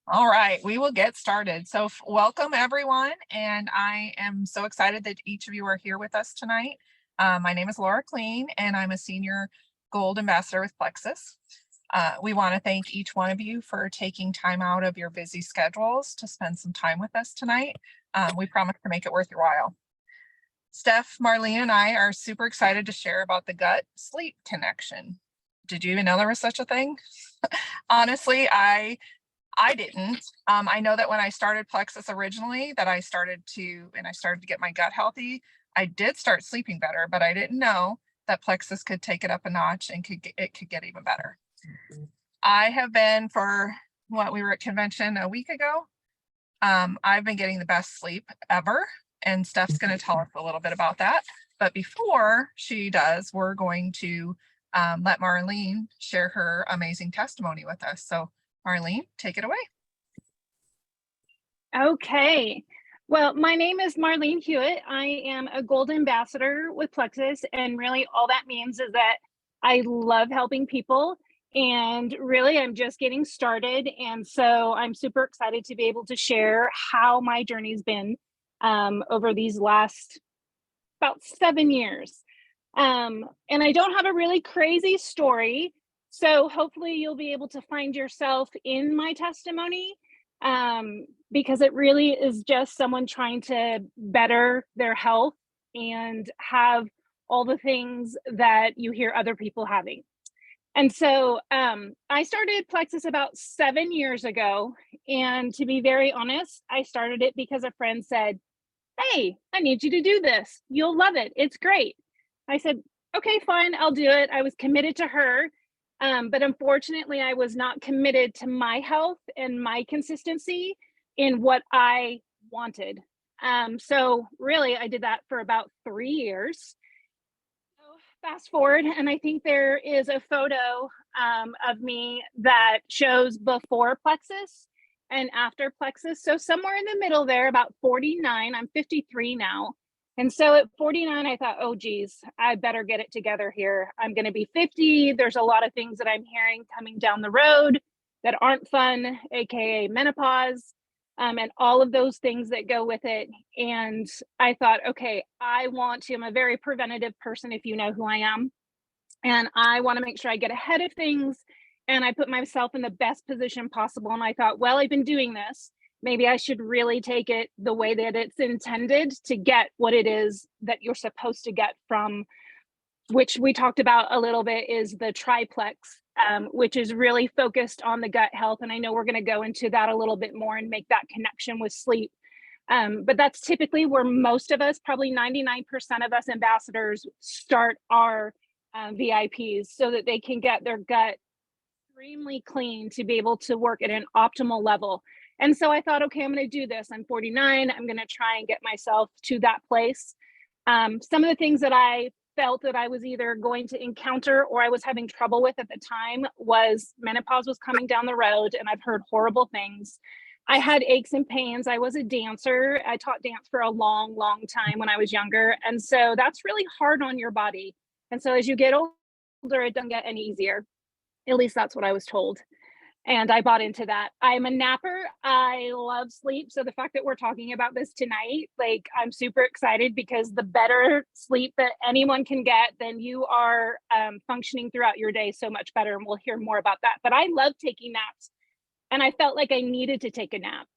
All right, we will get started. So, welcome everyone, and I am so excited that each of you are here with us tonight. My name is Laura Clean, and I'm a senior Gold Ambassador with Plexus. We want to thank each one of you for taking time out of your busy schedules to spend some time with us tonight. We promise to make it worth your while. Steph, Marlene, and I are super excited to share about the gut-sleep connection. Did you even know there was such a thing? Honestly, I didn't. I know that when I started Plexus originally, that I started to get my gut healthy. I did start sleeping better, but I didn't know that Plexus could take it up a notch and it could get even better. I have been we were at convention a week ago. I've been getting the best sleep ever, and Steph's going to tell us a little bit about that. But before she does, we're going to let Marlene share her amazing testimony with us. So Marlene, take it away. Okay. Well, my name is Marlene Hewitt. I am a Gold Ambassador with Plexus, and really all that means is that I love helping people, and really I'm just getting started. And so I'm super excited to be able to share how my journey's been over these last about 7 years. And I don't have a really crazy story, so hopefully you'll be able to find yourself in my testimony, because it really is just someone trying to better their health and have all the things that you hear other people having. And so I started Plexus about 7 years ago. And to be very honest, I started it because a friend said, "Hey, I need you to do this. You'll love it. It's great." I said, "Okay, fine, I'll do it." I was committed to her. But unfortunately, I was not committed to my health and my consistency in what I wanted. So really, I did that for about 3 years. So fast forward, and I think there is a photo of me that shows before Plexus and after Plexus. So somewhere in the middle there, about 49. I'm 53 now. And so at 49, I thought, oh, geez, I better get it together here. I'm going to be 50. There's a lot of things that I'm hearing coming down the road that aren't fun, AKA menopause, and all of those things that go with it. And I thought, okay, I'm a very preventative person, if you know who I am. And I want to make sure I get ahead of things and I put myself in the best position possible. And I thought, well, I've been doing this. Maybe I should really take it the way that it's intended to get what it is that you're supposed to get from, which we talked about a little bit, is the triplex, which is really focused on the gut health. And I know we're going to go into that a little bit more and make that connection with sleep. But that's typically where most of us, probably 99% of us ambassadors, start our VIPs, so that they can get their gut extremely clean to be able to work at an optimal level. And so I thought, okay, I'm going to do this. I'm 49. I'm going to try and get myself to that place. Some of the things that I felt that I was either going to encounter or I was having trouble with at the time was menopause was coming down the road, and I've heard horrible things. I had aches and pains. I was a dancer. I taught dance for a long, long time when I was younger. And so that's really hard on your body. And so as you get older, it doesn't get any easier. At least that's what I was told. And I bought into that. I'm a napper. I love sleep. So the fact that we're talking about this tonight, like, I'm super excited, because the better sleep that anyone can get, then you are functioning throughout your day so much better. And we'll hear more about that. But I love taking naps, and I felt like I needed to take a nap.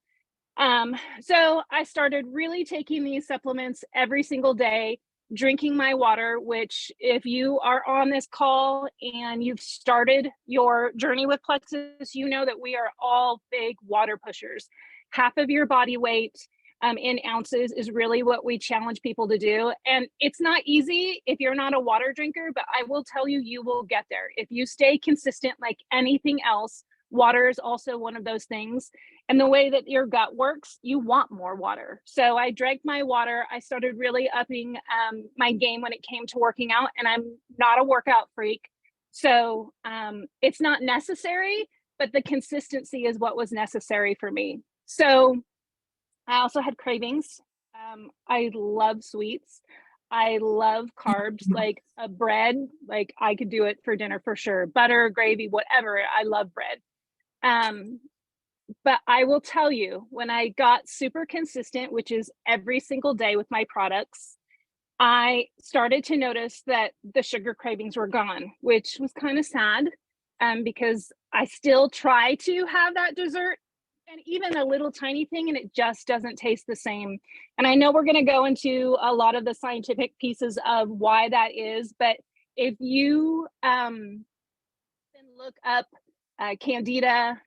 So I started really taking these supplements every single day, drinking my water, which, if you are on this call and you've started your journey with Plexus, you know that we are all big water pushers. Half of your body weight in ounces is really what we challenge people to do. And it's not easy if you're not a water drinker, but I will tell you, you will get there. If you stay consistent like anything else, water is also one of those things. And the way that your gut works, you want more water. So I drank my water. I started really upping my game when it came to working out, and I'm not a workout freak. So it's not necessary, but the consistency is what was necessary for me. So I also had cravings. I love sweets. I love carbs, like a bread, like I could do it for dinner for sure. Butter, gravy, whatever. I love bread. Um, But I will tell you, when I got super consistent, which is every single day with my products, I started to notice that the sugar cravings were gone, which was kind of sad, because I still try to have that dessert and even a little tiny thing, and it just doesn't taste the same. And I know we're going to go into a lot of the scientific pieces of why that is, but if you then look up candida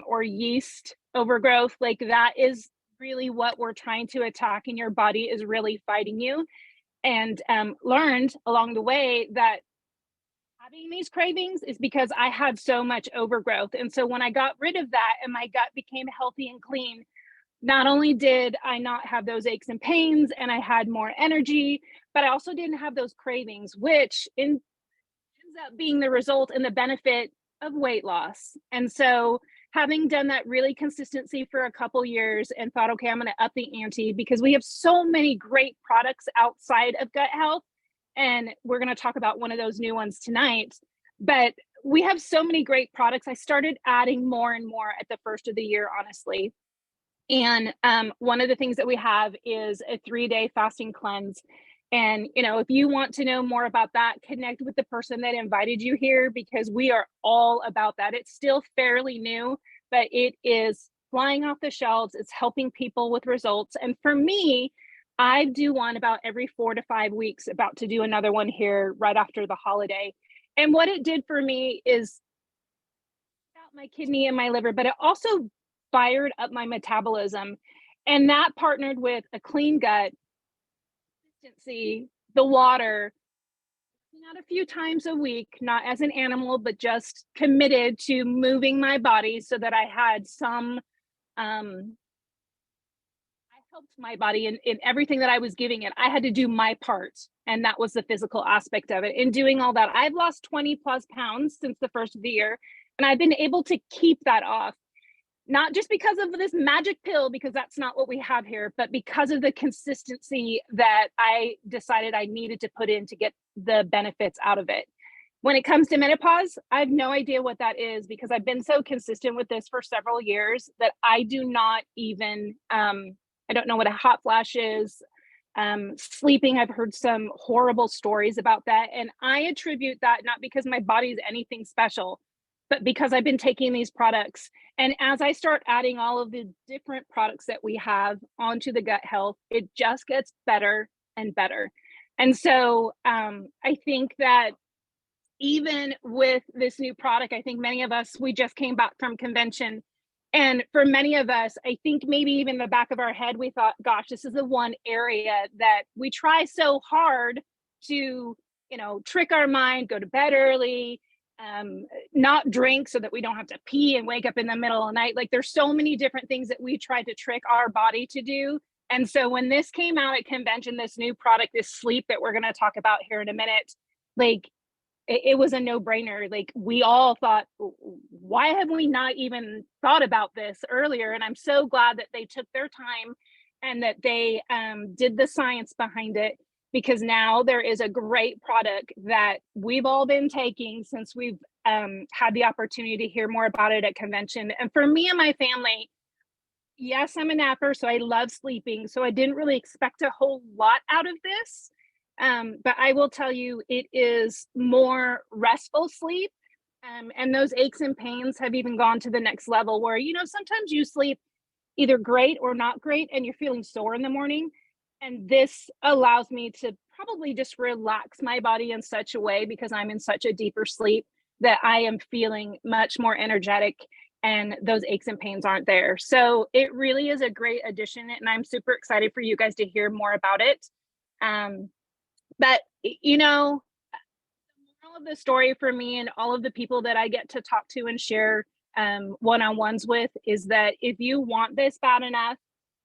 or yeast overgrowth, like that is really what we're trying to attack, and your body is really fighting you. And learned along the way that having these cravings is because I had so much overgrowth. And so when I got rid of that and my gut became healthy and clean, not only did I not have those aches and pains and I had more energy, but I also didn't have those cravings, which ends up being the result and the benefit of weight loss. And so having done that really consistency for a couple years and thought, okay, I'm going to up the ante because we have so many great products outside of gut health. And we're going to talk about one of those new ones tonight. But we have so many great products. I started adding more and more at the first of the year, honestly. And one of the things that we have is a 3-day fasting cleanse. And, if you want to know more about that, connect with the person that invited you here because we are all about that. It's still fairly new, but it is flying off the shelves. It's helping people with results. And for me, I do one about every 4 to 5 weeks, about to do another one here right after the holiday. And what it did for me is out my kidney and my liver, but it also fired up my metabolism. And that partnered with a clean gut, consistency, the water, not a few times a week, not as an animal, but just committed to moving my body so that I had some, I helped my body in everything that I was giving it. I had to do my part. And that was the physical aspect of it. In doing all that, I've lost 20 plus pounds since the first of the year. And I've been able to keep that off, not just because of this magic pill, because that's not what we have here, but because of the consistency that I decided I needed to put in to get the benefits out of it. When it comes to menopause, I have no idea what that is because I've been so consistent with this for several years that I do not even, I don't know what a hot flash is. Sleeping, I've heard some horrible stories about that. And I attribute that not because my body is anything special, but because I've been taking these products. And as I start adding all of the different products that we have onto the gut health, it just gets better and better. And so I think that even with this new product, I think many of us, we just came back from convention. And for many of us, I think maybe even the back of our head, we thought, gosh, this is the one area that we try so hard to, trick our mind, go to bed early, not drink so that we don't have to pee and wake up in the middle of the night. Like there's so many different things that we try to trick our body to do. And so when this came out at convention, this new product, this sleep that we're going to talk about here in a minute, like it was a no-brainer. Like we all thought, why have we not even thought about this earlier? And I'm so glad that they took their time and that they did the science behind it, because now there is a great product that we've all been taking since we've had the opportunity to hear more about it at convention. And for me and my family, yes, I'm a napper, so I love sleeping. So I didn't really expect a whole lot out of this. But I will tell you, it is more restful sleep. And those aches and pains have even gone to the next level where, sometimes you sleep either great or not great and you're feeling sore in the morning. And this allows me to probably just relax my body in such a way, because I'm in such a deeper sleep, that I am feeling much more energetic and those aches and pains aren't there. So it really is a great addition. And I'm super excited for you guys to hear more about it. But, the moral of the story for me and all of the people that I get to talk to and share one-on-ones with is that if you want this bad enough,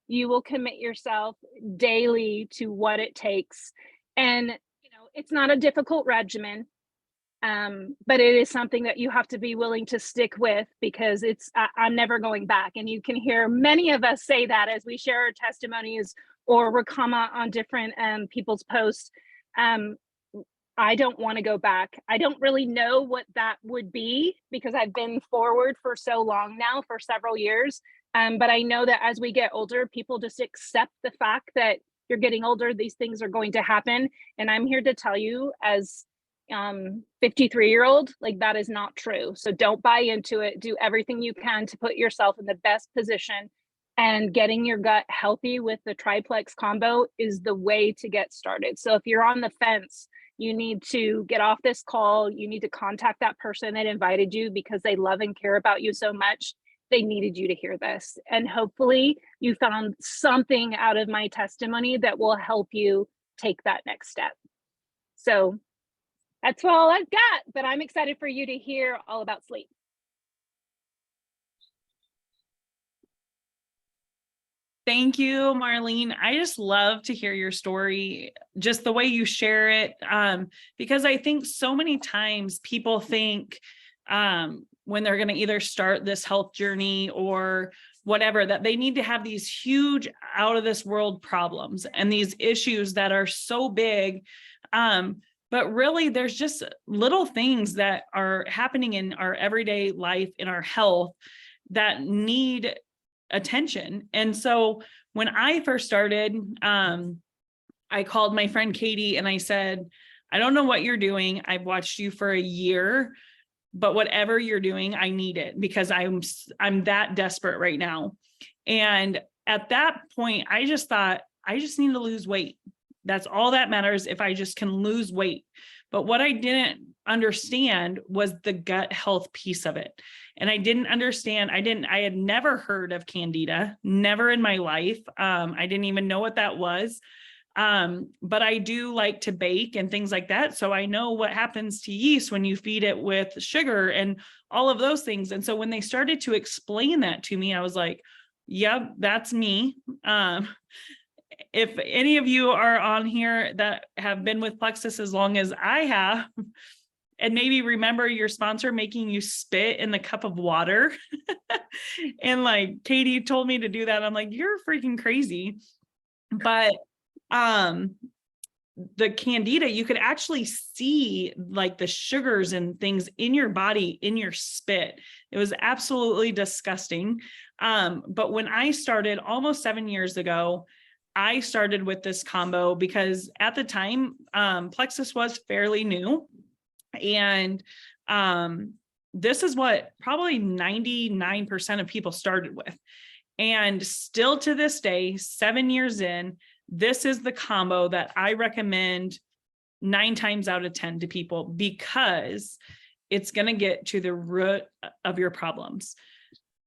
you will commit yourself daily to what it takes. And, it's not a difficult regimen, but it is something that you have to be willing to stick with, because I'm never going back. And you can hear many of us say that as we share our testimonies or we comment on different people's posts. I don't want to go back. I don't really know what that would be because I've been forward for so long now, for several years. But I know that as we get older, people just accept the fact that you're getting older, these things are going to happen. And I'm here to tell you, as 53-year-old, like that is not true. So don't buy into it. Do everything you can to put yourself in the best position. And getting your gut healthy with the triplex combo is the way to get started. So if you're on the fence, you need to get off this call. You need to contact that person that invited you because they love and care about you so much. They needed you to hear this. And hopefully, you found something out of my testimony that will help you take that next step. So that's all I've got, but I'm excited for you to hear all about sleep. Thank you, Marlene. I just love to hear your story, just the way you share it, because I think so many times people think when they're going to either start this health journey or whatever, that they need to have these huge out of this world problems and these issues that are so big. But really, there's just little things that are happening in our everyday life, in our health, that need attention. And so when I first started, I called my friend Katie and I said, I don't know what you're doing. I've watched you for a year, but whatever you're doing, I need it because I'm that desperate right now. And at that point, I just thought, I just need to lose weight. That's all that matters if I just can lose weight. But what I didn't understand was the gut health piece of it. And I didn't understand, I had never heard of Candida, never in my life. I didn't even know what that was. But I do like to bake and things like that. So I know what happens to yeast when you feed it with sugar and all of those things. And so when they started to explain that to me, I was like, yep, that's me. If any of you are on here that have been with Plexus as long as I have, and maybe remember your sponsor making you spit in the cup of water. And like Katie told me to do that. I'm like, you're freaking crazy. But the Candida, you could actually see like the sugars and things in your body, in your spit. It was absolutely disgusting. But when I started almost 7 years ago, I started with this combo because at the time, Plexus was fairly new. And this is what probably 99% of people started with. And still to this day, 7 years in, this is the combo that I recommend 9 times out of 10 to people because it's going to get to the root of your problems.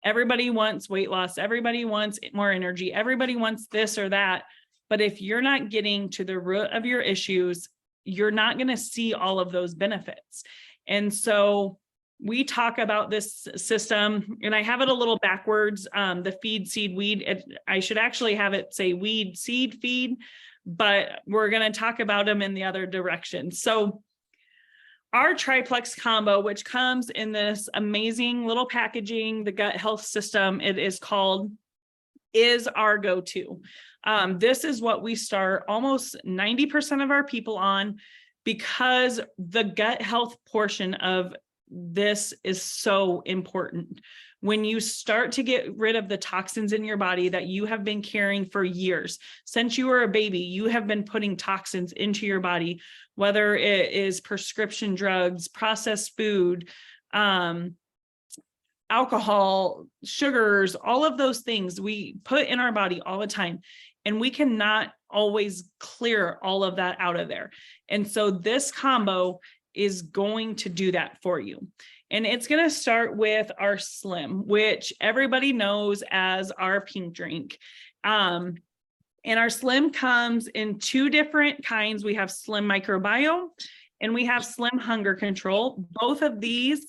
Everybody wants weight loss. Everybody wants more energy. Everybody wants this or that. But if you're not getting to the root of your issues, you're not going to see all of those benefits. And so we talk about this system, and I have it a little backwards, the feed, seed, weed. I should actually have it say weed, seed, feed, but we're going to talk about them in the other direction. So our triplex combo, which comes in this amazing little packaging, the gut health system, it is called, is our go-to. This is what we start almost 90% of our people on because the gut health portion of this is so important. When you start to get rid of the toxins in your body that you have been carrying for years, since you were a baby, you have been putting toxins into your body, whether it is prescription drugs, processed food, alcohol, sugars, all of those things we put in our body all the time. And we cannot always clear all of that out of there. And so this combo is going to do that for you. And it's going to start with our Slim, which everybody knows as our pink drink. And our Slim comes in 2 different kinds. We have Slim Microbiome and we have Slim Hunger Control. Both of these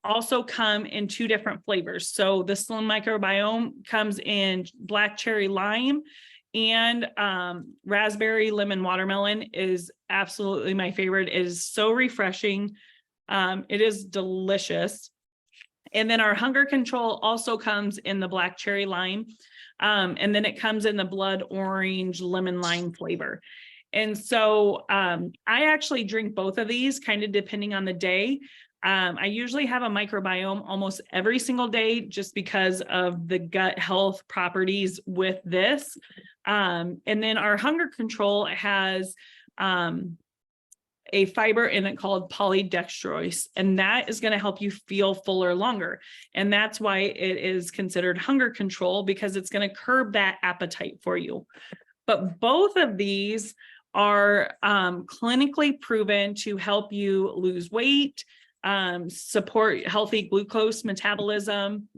also come in 2 different flavors. So the Slim Microbiome comes in black cherry lime, and raspberry lemon watermelon is absolutely my favorite. It is so refreshing. It is delicious. And then our Hunger Control also comes in the black cherry lime. And then it comes in the blood orange lemon lime flavor. And so I actually drink both of these kind of depending on the day. I usually have a microbiome almost every single day just because of the gut health properties with this. And then our hunger control has a fiber in it called polydextrose, and that is going to help you feel fuller longer. And that's why it is considered hunger control, because it's going to curb that appetite for you. But both of these are clinically proven to help you lose weight, support healthy glucose metabolism.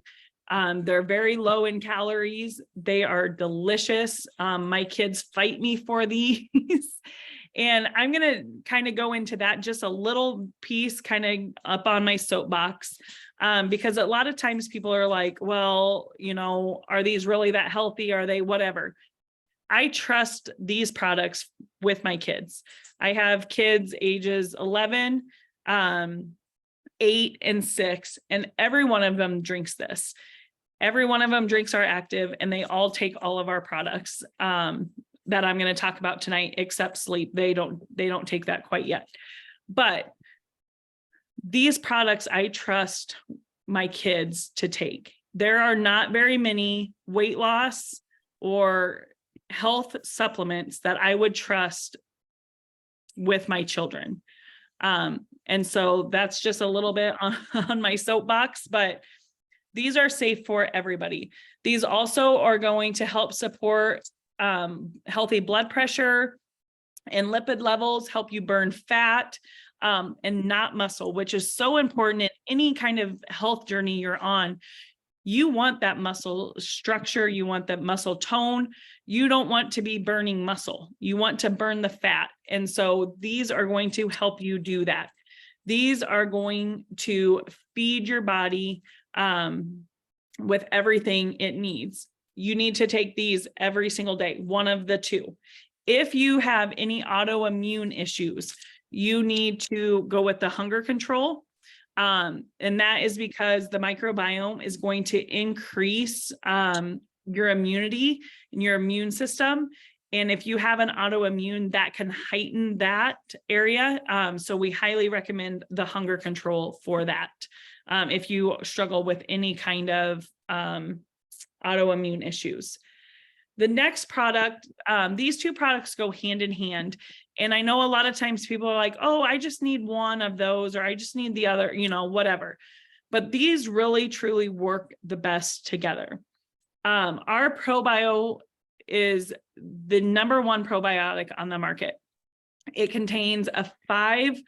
They're very low in calories. They are delicious. My kids fight me for these. And I'm going to kind of go into that just a little piece, kind of up on my soapbox, because a lot of times people are like, well, you know, are these really that healthy? Are they whatever? I trust these products with my kids. I have kids ages 11, 8, and 6, and every one of them drinks this. Every one of them drinks our active, and they all take all of our products that I'm going to talk about tonight, except sleep. They don't take that quite yet. But these products I trust my kids to take. There are not very many weight loss or health supplements that I would trust with my children. And so that's just a little bit on my soapbox, but these are safe for everybody. These also are going to help support healthy blood pressure and lipid levels, help you burn fat and not muscle, which is so important in any kind of health journey you're on. You want that muscle structure. You want that muscle tone. You don't want to be burning muscle. You want to burn the fat. And so these are going to help you do that. These are going to feed your body with everything it needs. You need to take these every single day, one of the two. If you have any autoimmune issues, you need to go with the hunger control. And that is because the microbiome is going to increase your immunity and your immune system. And if you have an autoimmune, that can heighten that area. So we highly recommend the hunger control for that. If you struggle with any kind of autoimmune issues. The next product, these two products go hand in hand. And I know a lot of times people are like, oh, I just need one of those, or I just need the other, you know, whatever. But these really, truly work the best together. Our ProBio is the number one probiotic on the market. It contains a 5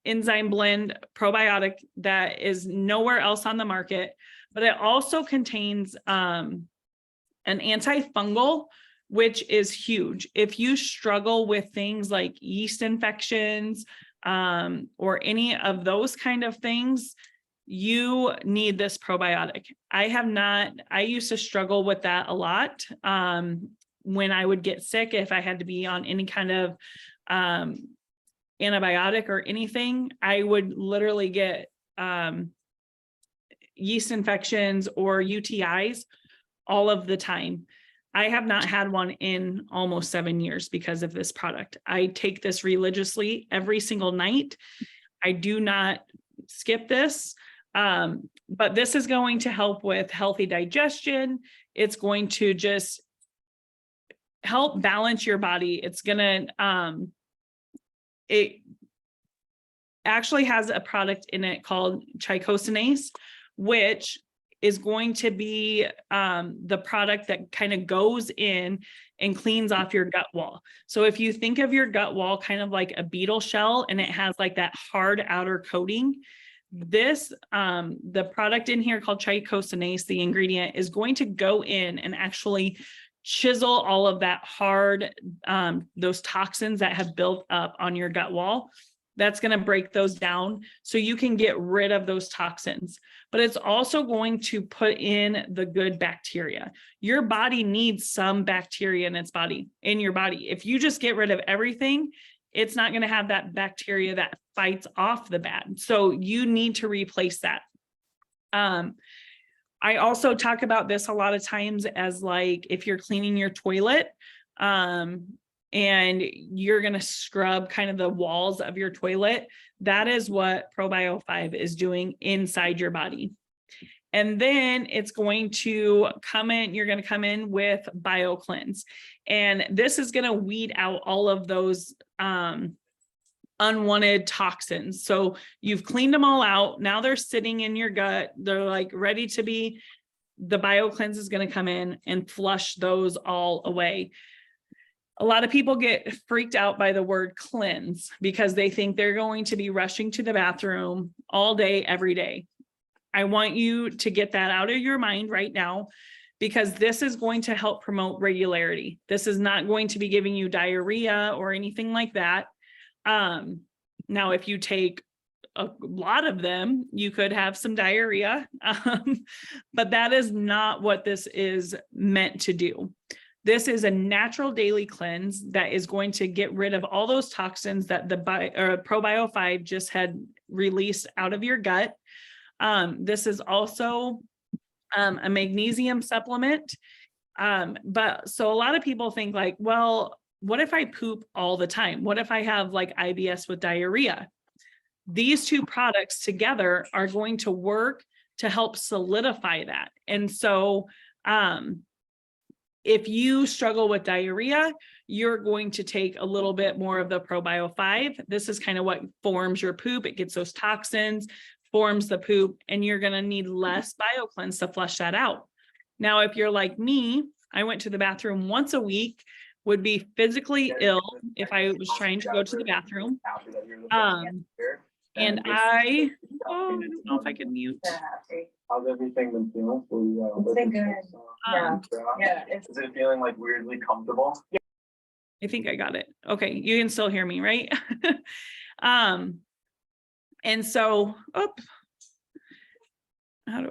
enzyme blend probiotic that is nowhere else on the market, but it also contains an antifungal, which is huge. If you struggle with things like yeast infections or any of those kind of things, you need this probiotic. I used to struggle with that a lot when I would get sick, if I had to be on any kind of antibiotic or anything, I would literally get yeast infections or UTIs all of the time. I have not had one in almost 7 years because of this product. I take this religiously every single night. I do not skip this, but this is going to help with healthy digestion. It's going to just help balance your body. It's going to, it actually has a product in it called chicosinase, which is going to be the product that kind of goes in and cleans off your gut wall. So if you think of your gut wall kind of like a beetle shell, and it has like that hard outer coating, this, the product in here called chicosinase, the ingredient, is going to go in and actually chisel all of that hard, those toxins that have built up on your gut wall. That's going to break those down so you can get rid of those toxins. But it's also going to put in the good bacteria. Your body needs some bacteria in your body. If you just get rid of everything, it's not going to have that bacteria that fights off the bad. So you need to replace that. I also talk about this a lot of times as like if you're cleaning your toilet, and you're going to scrub kind of the walls of your toilet. That is what Probio 5 is doing inside your body. And then it's going to come in, you're going to come in with BioCleanse. And this is going to weed out all of those unwanted toxins. So you've cleaned them all out. Now they're sitting in your gut. They're like ready to be, the BioCleanse is going to come in and flush those all away. A lot of people get freaked out by the word cleanse because they think they're going to be rushing to the bathroom all day, every day. I want you to get that out of your mind right now, because this is going to help promote regularity. This is not going to be giving you diarrhea or anything like that. Now, if you take a lot of them, you could have some diarrhea, but that is not what this is meant to do. This is a natural daily cleanse that is going to get rid of all those toxins that the Probio 5 just had released out of your gut. This is also a magnesium supplement. But so a lot of people think like, well, what if I poop all the time? What if I have like IBS with diarrhea? These two products together are going to work to help solidify that. And so, if you struggle with diarrhea, you're going to take a little bit more of the Probio 5. This is kind of what forms your poop. It gets those toxins, forms the poop, and you're going to need less BioCleanse to flush that out. Now, if you're like me, I went to the bathroom once a week, would be physically ill if I was trying to go to the bathroom. And I don't know if I can mute. How's everything been feeling for you? It's been good. Yeah. Is it feeling like weirdly comfortable? I think I got it. Okay, you can still hear me, right? And so, how do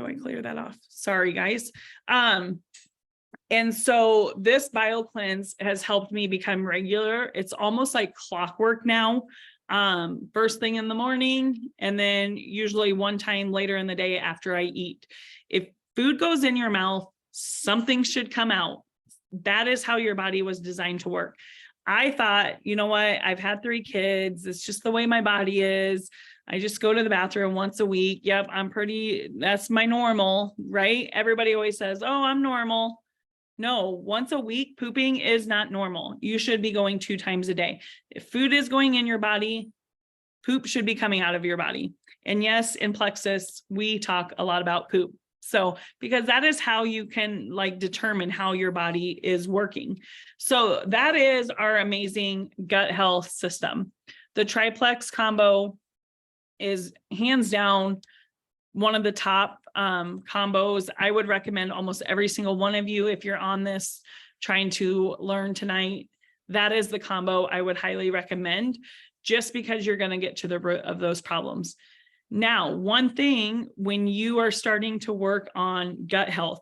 I clear that off? Sorry, guys. And so this BioCleanse has helped me become regular. It's almost like clockwork now. First thing in the morning, and then usually one time later in the day after I eat. If food goes in your mouth, something should come out. That is how your body was designed to work. I thought, you know what? I've had 3 kids. It's just the way my body is. I just go to the bathroom once a week. Yep. That's my normal, right? Everybody always says, oh, I'm normal. No, once a week, pooping is not normal. You should be going 2 times a day. If food is going in your body, poop should be coming out of your body. And yes, in Plexus, we talk a lot about poop. So, because that is how you can like determine how your body is working. So that is our amazing gut health system. The triplex combo is hands down one of the top combos. I would recommend almost every single one of you, if you're on this trying to learn tonight, that is the combo I would highly recommend, just because you're going to get to the root of those problems. Now, one thing, when you are starting to work on gut health,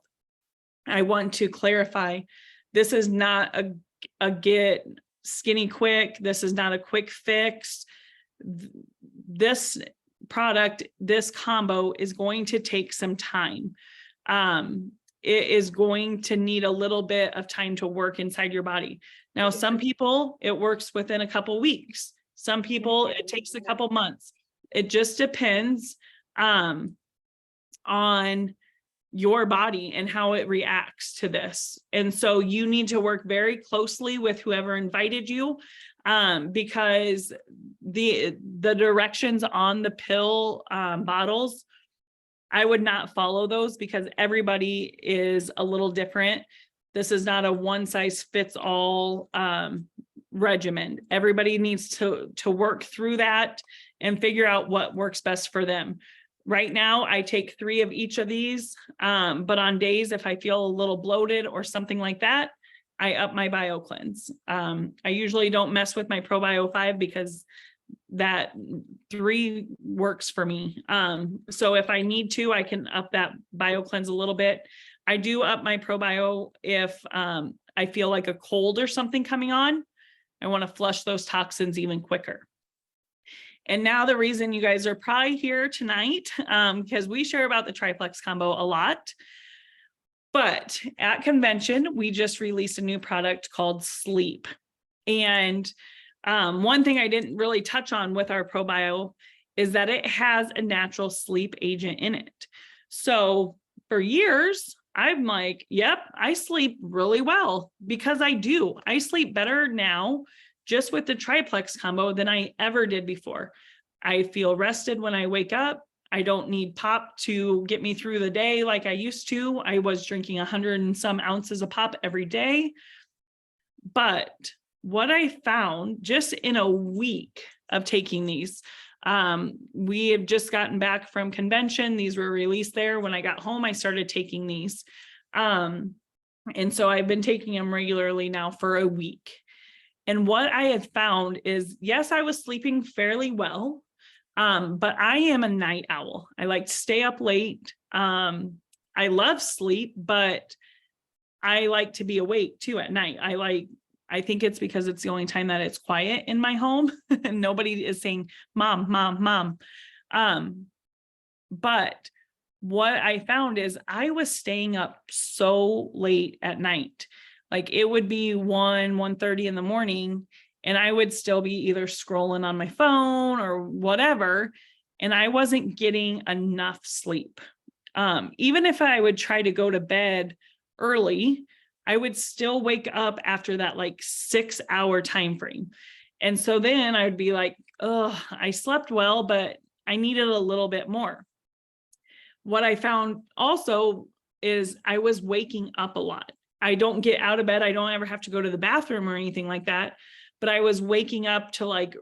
I want to clarify, this is not a get skinny quick. This is not a quick fix. This product, this combo is going to take some time. It is going to need a little bit of time to work inside your body. Now, some people, it works within a couple weeks. Some people, it takes a couple months. It just depends on your body and how it reacts to this. And so you need to work very closely with whoever invited you, because the directions on the pill bottles, I would not follow those, because everybody is a little different. This is not a one size fits all regimen. Everybody needs to work through that and figure out what works best for them. Right now, I take 3 of each of these, but on days if I feel a little bloated or something like that, I up my BioCleanse. I usually don't mess with my Probio 5 because that 3 works for me. So if I need to, I can up that BioCleanse a little bit. I do up my Probio if I feel like a cold or something coming on. I want to flush those toxins even quicker. And now the reason you guys are probably here tonight, because we share about the triplex combo a lot. But at convention, we just released a new product called Sleep. And one thing I didn't really touch on with our ProBio is that it has a natural sleep agent in it. So for years, I'm like, yep, I sleep really well because I do. I sleep better now just with the triplex combo than I ever did before. I feel rested when I wake up. I don't need pop to get me through the day like I used to. I was drinking 100 and some ounces of pop every day. But what I found just in a week of taking these, we have just gotten back from convention. These were released there. When I got home, I started taking these. And so I've been taking them regularly now for a week. And what I have found is, yes, I was sleeping fairly well, but I am a night owl. I like to stay up late. I love sleep, but I like to be awake too at night. I think it's because it's the only time that it's quiet in my home and nobody is saying, mom, mom, mom. But what I found is I was staying up so late at night. Like it would be 1:30 in the morning and I would still be either scrolling on my phone or whatever. And I wasn't getting enough sleep. Even if I would try to go to bed early, I would still wake up after that like 6-hour time frame. And so then I would be like, oh, I slept well, but I needed a little bit more. What I found also is I was waking up a lot. I don't get out of bed. I don't ever have to go to the bathroom or anything like that. But I was waking up to like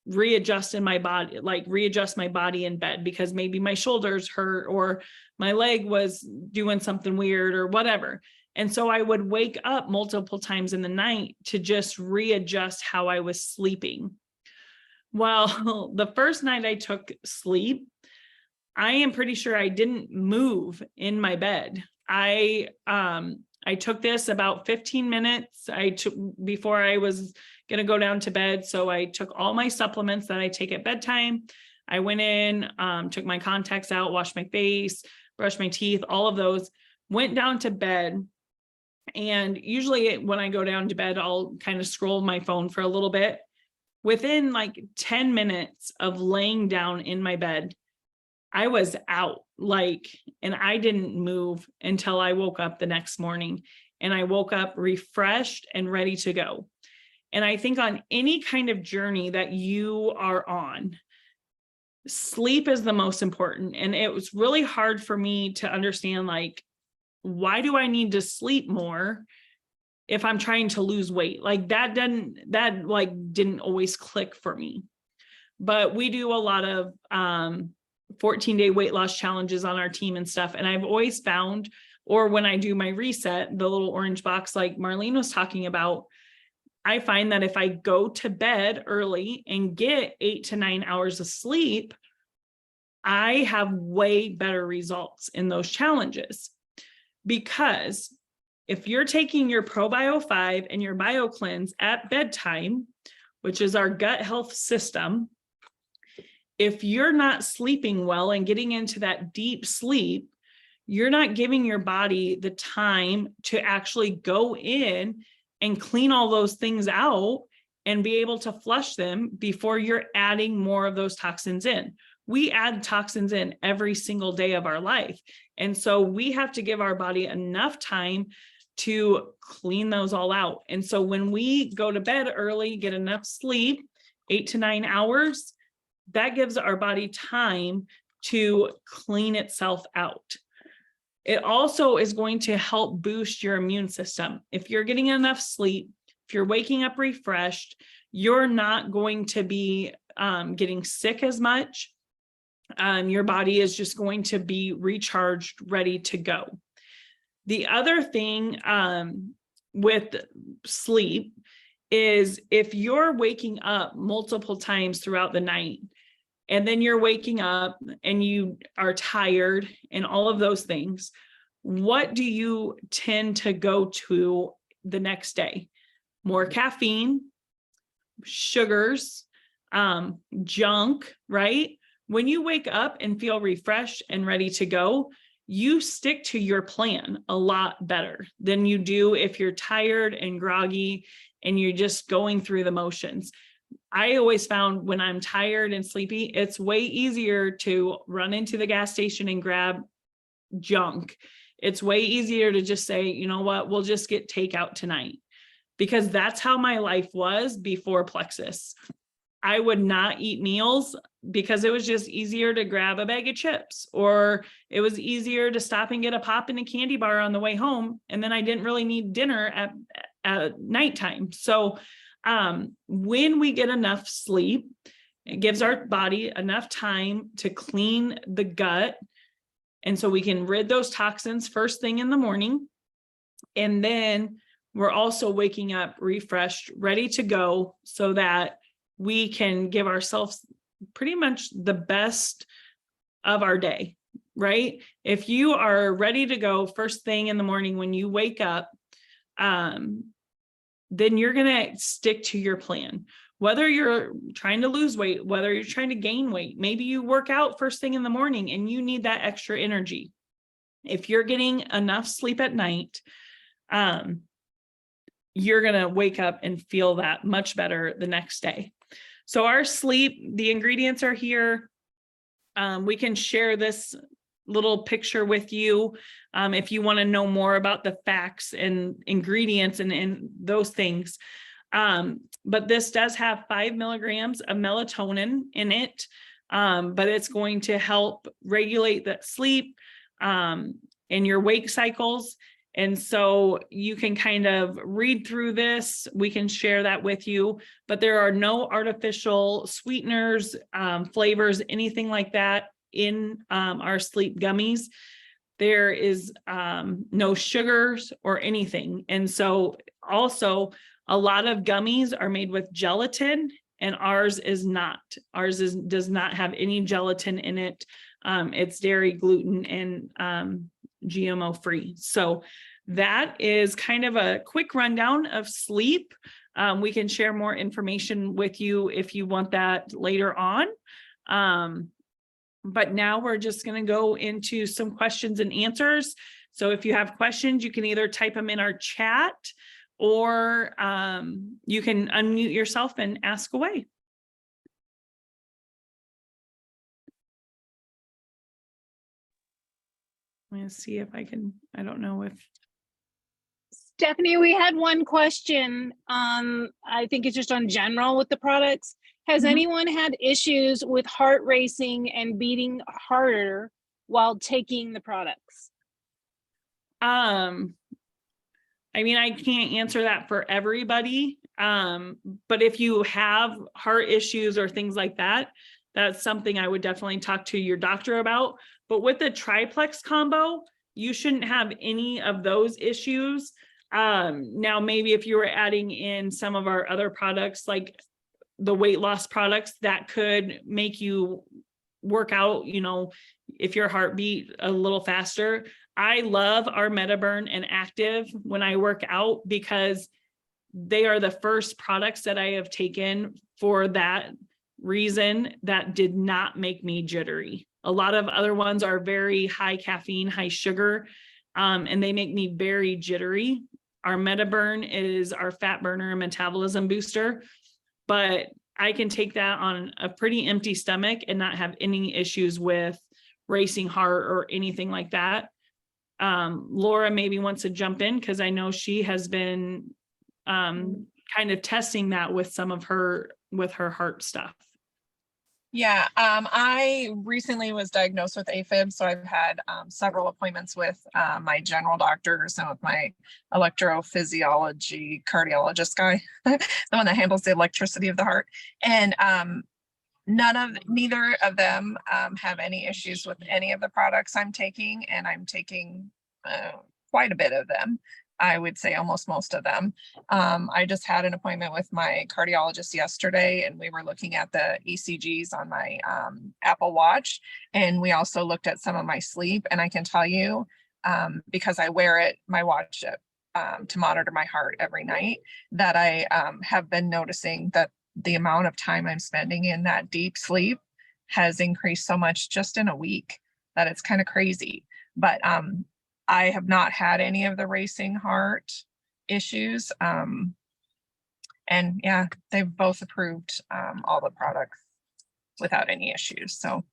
readjust in my body, like readjust my body in bed because maybe my shoulders hurt or my leg was doing something weird or whatever. And so I would wake up multiple times in the night to just readjust how I was sleeping. Well, the first night I took sleep, I am pretty sure I didn't move in my bed. I took this about 15 minutes before I was going to go down to bed. So I took all my supplements that I take at bedtime. I went in, took my contacts out, washed my face, brushed my teeth, all of those, went down to bed. And usually when I go down to bed, I'll kind of scroll my phone for a little bit. Within like 10 minutes of laying down in my bed, I was out, and I didn't move until I woke up the next morning, and I woke up refreshed and ready to go. And I think on any kind of journey that you are on, sleep is the most important. And it was really hard for me to understand, why do I need to sleep more if I'm trying to lose weight? That didn't always click for me. But we do a lot of 14-day weight loss challenges on our team and stuff. And I've always found, or when I do my reset, the little orange box like Marlene was talking about, I find that if I go to bed early and get 8 to 9 hours of sleep, I have way better results in those challenges. Because if you're taking your ProBio 5 and your BioCleanse at bedtime, which is our gut health system, if you're not sleeping well and getting into that deep sleep, you're not giving your body the time to actually go in and clean all those things out and be able to flush them before you're adding more of those toxins in. We add toxins in every single day of our life. And so we have to give our body enough time to clean those all out. And so when we go to bed early, get enough sleep, 8 to 9 hours, that gives our body time to clean itself out. It also is going to help boost your immune system. If you're getting enough sleep, if you're waking up refreshed, you're not going to be getting sick as much. Your body is just going to be recharged, ready to go. The other thing with sleep is if you're waking up multiple times throughout the night, and then you're waking up and you are tired and all of those things, what do you tend to go to the next day? More caffeine, sugars, junk, right? When you wake up and feel refreshed and ready to go, you stick to your plan a lot better than you do if you're tired and groggy and you're just going through the motions. I always found when I'm tired and sleepy, it's way easier to run into the gas station and grab junk. It's way easier to just say, you know what, we'll just get takeout tonight, because that's how my life was before Plexus. I would not eat meals because it was just easier to grab a bag of chips, or it was easier to stop and get a pop and a candy bar on the way home. And then I didn't really need dinner at nighttime. So when we get enough sleep, it gives our body enough time to clean the gut. And so we can rid those toxins first thing in the morning. And then we're also waking up refreshed, ready to go, so that we can give ourselves pretty much the best of our day, right? If you are ready to go first thing in the morning when you wake up, then you're going to stick to your plan. Whether you're trying to lose weight, whether you're trying to gain weight, maybe you work out first thing in the morning and you need that extra energy. If you're getting enough sleep at night, you're going to wake up and feel that much better the next day. So our sleep, the ingredients are here. We can share this little picture with you if you want to know more about the facts and ingredients and those things. But this does have 5 milligrams of melatonin in it, but it's going to help regulate that sleep and your wake cycles. And so you can kind of read through this. We can share that with you, but there are no artificial sweeteners, flavors, anything like that in our sleep gummies. There is no sugars or anything. And so also a lot of gummies are made with gelatin, and ours is not. Ours does not have any gelatin in it. It's dairy, gluten, and GMO free. So that is kind of a quick rundown of sleep. We can share more information with you if you want that later on. But now we're just going to go into some questions and answers. So if you have questions, you can either type them in our chat, or you can unmute yourself and ask away. I'm going to see if I can, I don't know if. Stephanie, we had one question. I think it's just on general with the products. Has anyone had issues with heart racing and beating harder while taking the products? I mean, I can't answer that for everybody. But if you have heart issues or things like that, that's something I would definitely talk to your doctor about. But with the triplex combo, you shouldn't have any of those issues. Now, maybe if you were adding in some of our other products, like the weight loss products, that could make you work out, you know, if your heart beat a little faster. I love our MetaBurn and Active when I work out, because they are the first products that I have taken for that reason that did not make me jittery. A lot of other ones are very high caffeine, high sugar, and they make me very jittery. Our MetaBurn is our fat burner and metabolism booster, but I can take that on a pretty empty stomach and not have any issues with racing heart or anything like that. Laura maybe wants to jump in, because I know she has been kind of testing that with some of her, with her heart stuff. Yeah, I recently was diagnosed with AFib, so I've had several appointments with my general doctors and with my electrophysiology cardiologist guy, the one that handles the electricity of the heart. And neither of them have any issues with any of the products I'm taking, and I'm taking quite a bit of them. I would say almost most of them. I just had an appointment with my cardiologist yesterday, and we were looking at the ECGs on my Apple Watch. And we also looked at some of my sleep. And I can tell you, because I wear it, my watch, to monitor my heart every night, that I have been noticing that the amount of time I'm spending in that deep sleep has increased so much just in a week that it's kind of crazy. but I have not had any of the racing heart issues. And yeah, they've both approved all the products without any issues. So,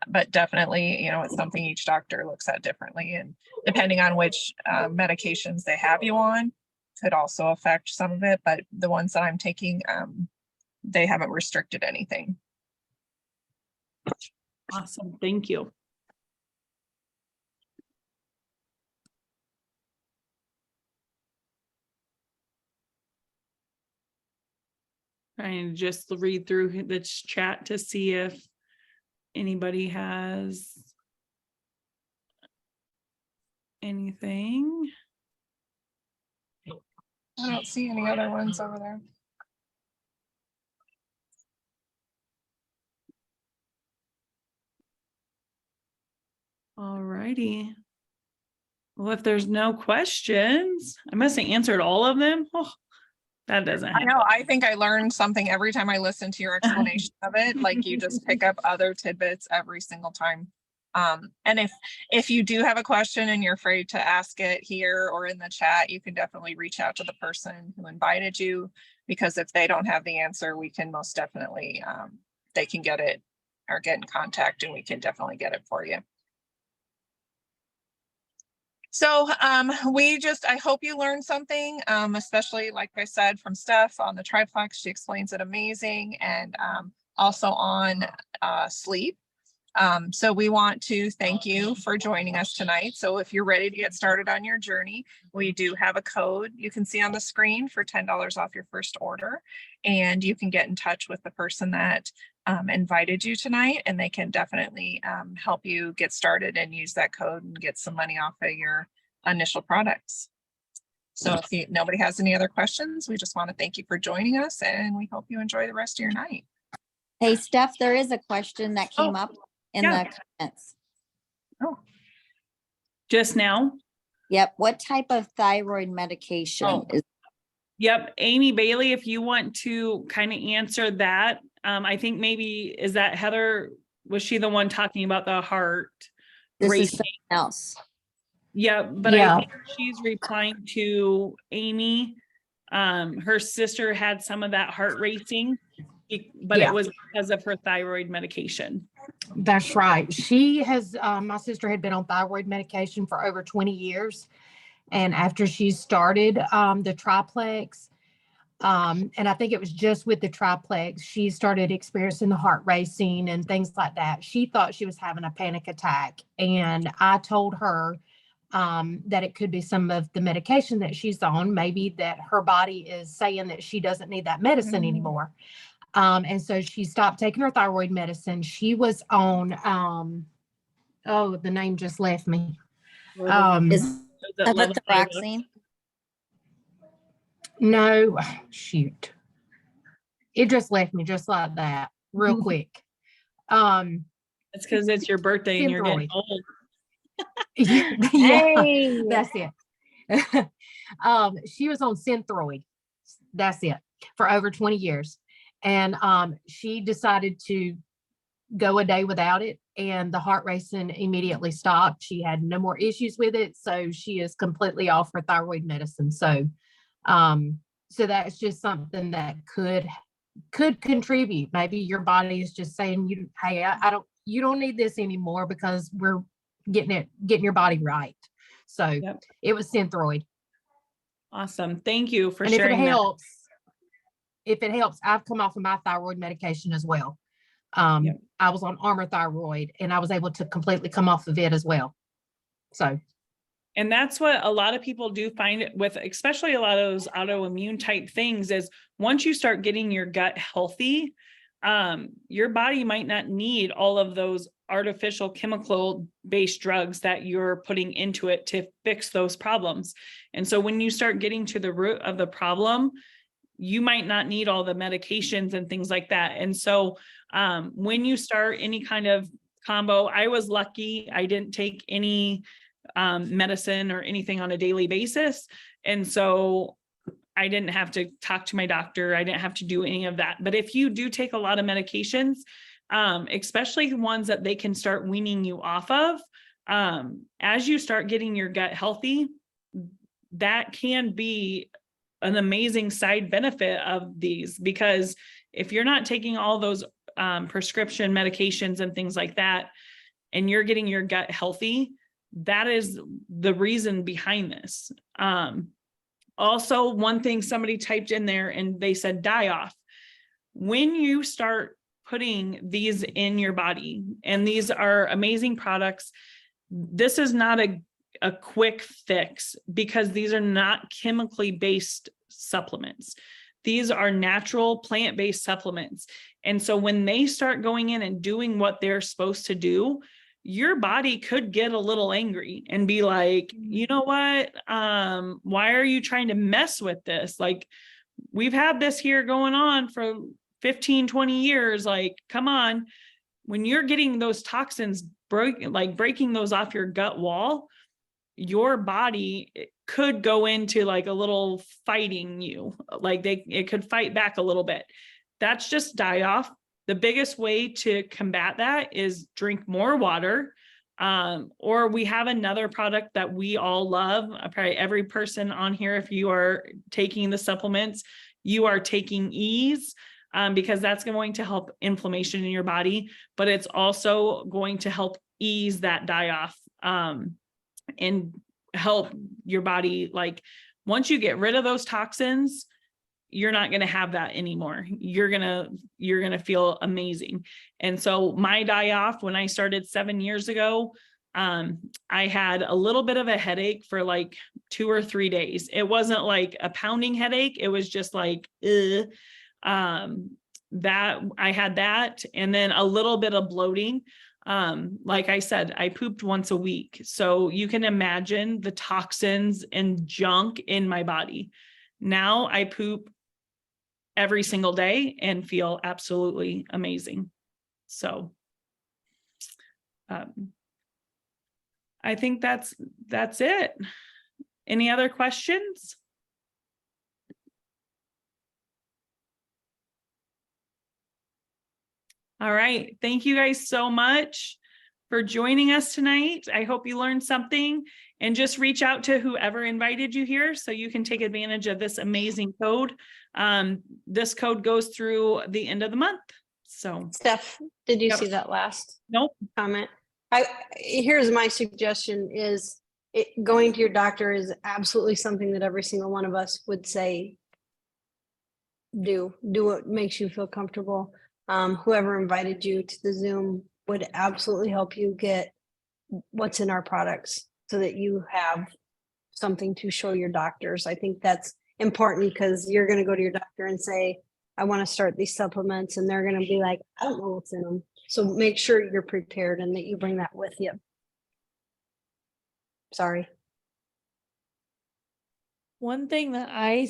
but definitely, it's something each doctor looks at differently, and depending on which medications they have you on could also affect some of it. But the ones that I'm taking, they haven't restricted anything. Awesome. Thank you. Trying to just read through the chat to see if anybody has anything. I don't see any other ones over there. All righty. Well, if there's no questions, I must have answered all of them. Oh, that doesn't I happen. know. I think I learned something every time I listen to your explanation of it. Like, you just pick up other tidbits every single time. And if you do have a question and you're afraid to ask it here or in the chat, you can definitely reach out to the person who invited you, because if they don't have the answer, we can most definitely, they can get it or get in contact, and we can definitely get it for you. So I hope you learned something, especially, like I said, from Steph on the triplex. She explains it amazing, and also on sleep. So we want to thank you for joining us tonight. So if you're ready to get started on your journey, we do have a code you can see on the screen for $10 off your first order. And you can get in touch with the person that invited you tonight, and they can definitely help you get started and use that code and get some money off of your initial products. So if nobody has any other questions, we just want to thank you for joining us, and we hope you enjoy the rest of your night. Hey, Steph, there is a question that came up in yeah. the comments. Oh, Just now. Yep. What type of thyroid medication is? Yep. Amy Bailey, if you want to kind of answer that, I think maybe, is that Heather? Was she the one talking about the heart This racing? is something else. Yeah, but Yeah. I think she's replying to Amy. Her sister had some of that heart racing, but Yeah. it was because of her thyroid medication. That's right. She has, my sister had been on thyroid medication for over 20 years. And after she started the triplex, and I think it was just with the triplex, she started experiencing the heart racing and things like that. She thought she was having a panic attack. And I told her that it could be some of the medication that she's on, maybe that her body is saying that she doesn't need that medicine anymore. And so she stopped taking her thyroid medicine. She was on, oh, the name just left me. Is levothyroxine? No, shoot. It just left me just like that, real quick. It's because it's your birthday and you're getting Synthroid. old. Yeah, Hey. that's it. She was on Synthroid. That's it, for over 20 years. And she decided to go a day without it, and the heart racing immediately stopped. She had no more issues with it. So she is completely off her thyroid medicine. So so that's just something that could contribute. Maybe your body is just saying, hey, you don't need this anymore, because we're getting your body right. So Yep. It was Synthroid. Awesome. Thank you for And sharing if it helps, I've come off of my thyroid medication as well. Yep. I was on Armour Thyroid, and I was able to completely come off of it as well. So. And that's what a lot of people do find with, especially a lot of those autoimmune type things, is once you start getting your gut healthy, your body might not need all of those artificial chemical based drugs that you're putting into it to fix those problems. And so when you start getting to the root of the problem, you might not need all the medications and things like that. And so when you start any kind of combo, I was lucky. I didn't take any medicine or anything on a daily basis. And so I didn't have to talk to my doctor. I didn't have to do any of that. But if you do take a lot of medications, especially ones that they can start weaning you off of, as you start getting your gut healthy, that can be an amazing side benefit of these, because if you're not taking all those prescription medications and things like that, and you're getting your gut healthy, that is the reason behind this. Also, one thing somebody typed in there and they said die off. When you start putting these in your body, and these are amazing products, this is not a quick fix, because these are not chemically based supplements. These are natural plant-based supplements. And so when they start going in and doing what they're supposed to do, your body could get a little angry and be like, you know what? Why are you trying to mess with this? Like, we've had this here going on for 15, 20 years. Like, come on. When you're getting those toxins breaking those off your gut wall, your body could go into like a little fighting you, like it could fight back a little bit. That's just die off. The biggest way to combat that is drink more water. Or we have another product that we all love. Probably every person on here, if you are taking the supplements, you are taking Ease, because that's going to help inflammation in your body, but it's also going to help ease that die off, and help your body. Like, once you get rid of those toxins, you're not going to have that anymore. You're going to feel amazing. And so my die off, when I started 7 years ago, I had a little bit of a headache for like 2 or 3 days. It wasn't like a pounding headache. It was just like, that I had that, and then a little bit of bloating. Like I said, I pooped once a week. So you can imagine the toxins and junk in my body. Now I poop every single day and feel absolutely amazing. So, I think that's it. Any other questions? All right. Thank you guys so much for joining us tonight. I hope you learned something, and just reach out to whoever invited you here so you can take advantage of this amazing code. This code goes through the end of the month. So Steph, did you Yep. see that last nope. comment? Here's my suggestion is going to your doctor is absolutely something that every single one of us would say, do what makes you feel comfortable. Whoever invited you to the Zoom would absolutely help you get what's in our products so that you have something to show your doctors. I think that's important, because you're going to go to your doctor and say, I want to start these supplements, and they're going to be like, I don't know what's in them. So make sure you're prepared and that you bring that with you. Sorry. One thing that I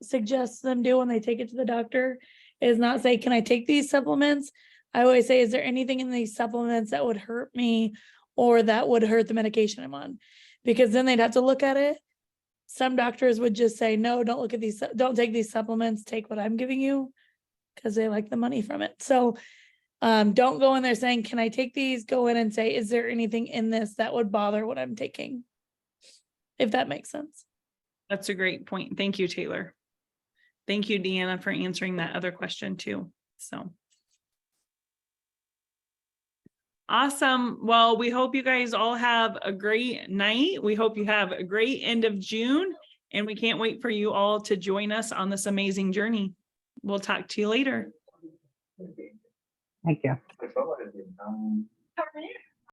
suggest them do when they take it to the doctor is not say, can I take these supplements? I always say, is there anything in these supplements that would hurt me or that would hurt the medication I'm on? Because then they'd have to look at it. Some doctors would just say, no, don't look at these, don't take these supplements, take what I'm giving you, because they like the money from it. So don't go in there saying, can I take these? Go in and say, is there anything in this that would bother what I'm taking? If that makes sense. That's a great point. Thank you, Taylor. Thank you, Deanna, for answering that other question too. So awesome. Well, we hope you guys all have a great night. We hope you have a great end of June, and we can't wait for you all to join us on this amazing journey. We'll talk to you later. Thank you. I felt like it,